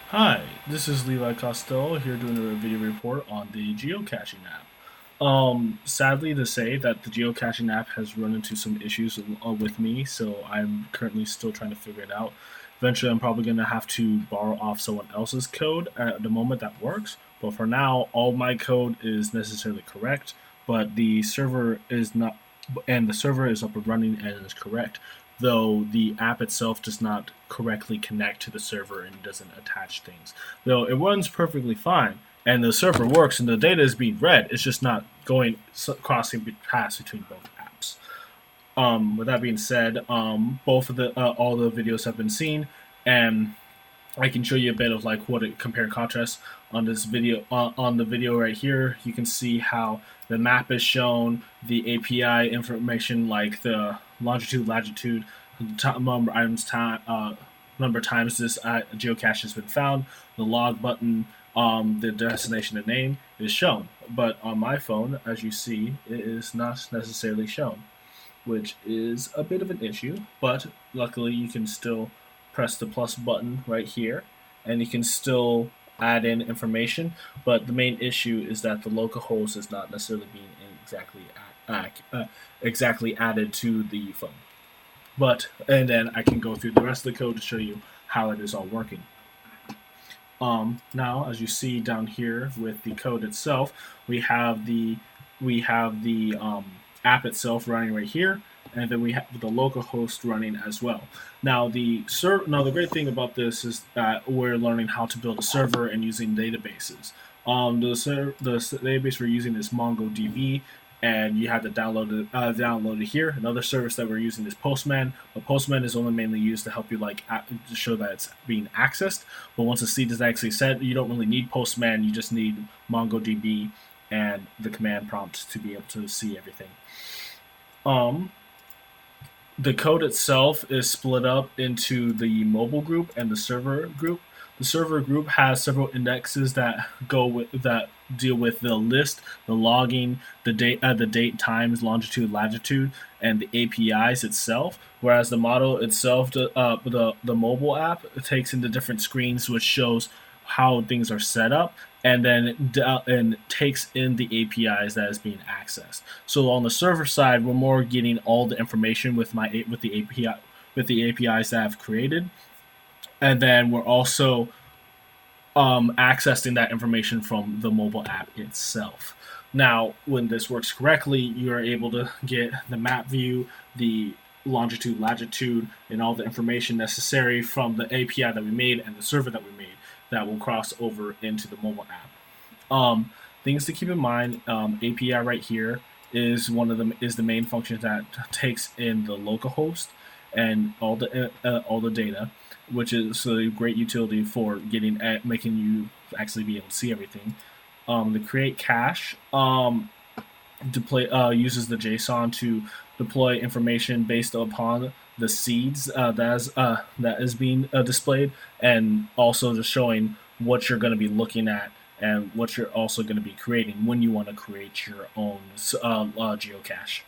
Hi, this is Levi Costello here doing a video report on the geocaching app. Sadly to say that the geocaching app has run into some issues with me, so I'm currently still trying to figure it out. Eventually, I'm probably going to have to borrow off someone else's code at the moment that works, but for now, all my code is necessarily correct, but the server is not, and the server is up and running and is correct, though the app itself does not correctly connect to the server and doesn't attach things. Though it runs perfectly fine and the server works and the data is being read, it's just not going crossing paths between both apps. With that being said, both of the all the videos have been seen, and I can show you a bit of like what it compare and contrast on this video. On the video right here, you can see how the map is shown, the API information like the longitude, latitude, number items time, number times this geocache has been found, the log button, the destination and name is shown. But on my phone, as you see, it is not necessarily shown, which is a bit of an issue. But luckily, you can still press the plus button right here, and you can still add in information. But the main issue is that the localhost is not necessarily being exactly added to the phone. And then I can go through the rest of the code to show you how it is all working. Now, as you see down here with the code itself, we have the app itself running right here, and then we have the local host running as well. Now, the great thing about this is that we're learning how to build a server and using databases. The database we're using is MongoDB, and you have to download it here. Another service that we're using is Postman. But Postman is only mainly used to help you to show that it's being accessed. But once the seed is actually set, you don't really need Postman. You just need MongoDB and the command prompt to be able to see everything. Um, the code itself is split up into the mobile group and the server group. The server group has several indexes that deal with the list, the logging, the date, times, longitude, latitude, and the APIs itself. Whereas the model itself, the mobile app, takes into different screens, which shows how things are set up, and then and takes in the APIs that is being accessed. So on the server side, we're more getting all the information with the APIs that I've created, and then we're also accessing that information from the mobile app itself. Now, when this works correctly, you are able to get the map view, the longitude, latitude, and all the information necessary from the API that we made and the server that we made that will cross over into the mobile app. Things to keep in mind: API right here is the main function that takes in the localhost and all the data, which is a great utility for making you actually be able to see everything. The create cache uses the JSON to deploy information based upon the seeds that is being displayed, and also just showing what you're going to be looking at and what you're also going to be creating when you want to create your own geocache.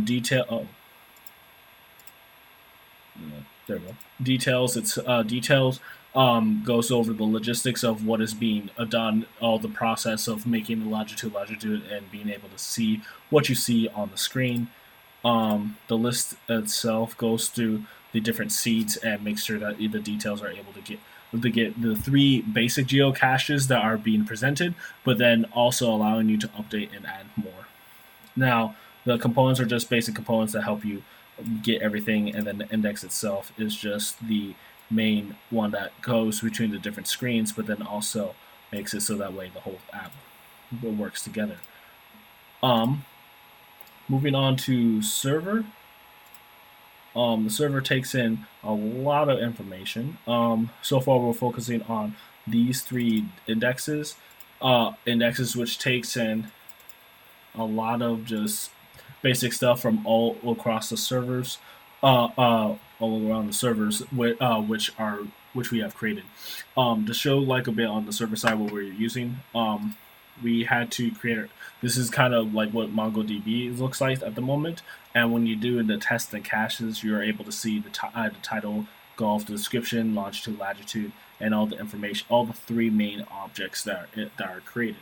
Detail. Oh, there we go. Details. It's details goes over the logistics of what is being done, all the process of making the longitude, and being able to see what you see on the screen. The list itself goes through the different seeds and makes sure that the details are able to get the three basic geocaches that are being presented, but then also allowing you to update and add more. Now, the components are just basic components that help you get everything, and then the index itself is just the main one that goes between the different screens, but then also makes it so that way the whole app works together. Um, Moving on to server. The server takes in a lot of information. So far, we're focusing on these three indexes which takes in a lot of just basic stuff from all across the servers, all around the servers, which we have created. To show like a bit on the server side what we're using, we had to create. This is kind of like what MongoDB looks like at the moment. And when you do the test and caches, you're able to see the title golf, the description, longitude, latitude, and all the information, all the three main objects that are created.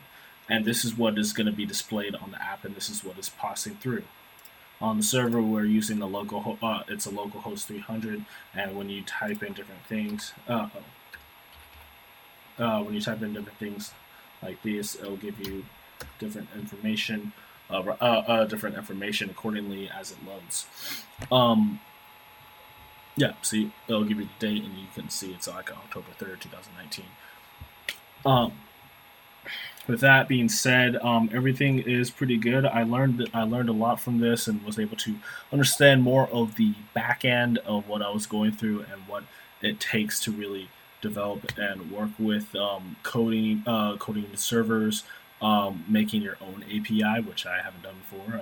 And this is what is going to be displayed on the app, and this is what is passing through. On the server, we're using the local. It's a localhost 300, and when you type in different things, like this, it'll give you different information, different information accordingly as it loads. Yeah, see, it'll give you the date, and you can see it's like October 3rd, 2019. Um, with that being said, everything is pretty good. I learned a lot from this and was able to understand more of the back end of what I was going through and what it takes to really develop and work with coding the servers, making your own API, which I haven't done before.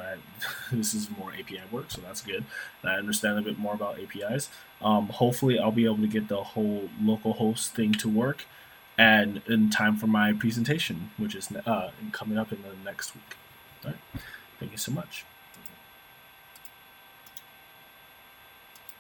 This is more API work, so that's good. And I understand a bit more about APIs. Hopefully, I'll be able to get the whole local host thing to work and in time for my presentation, which is coming up in the next week. All right. Thank you so much.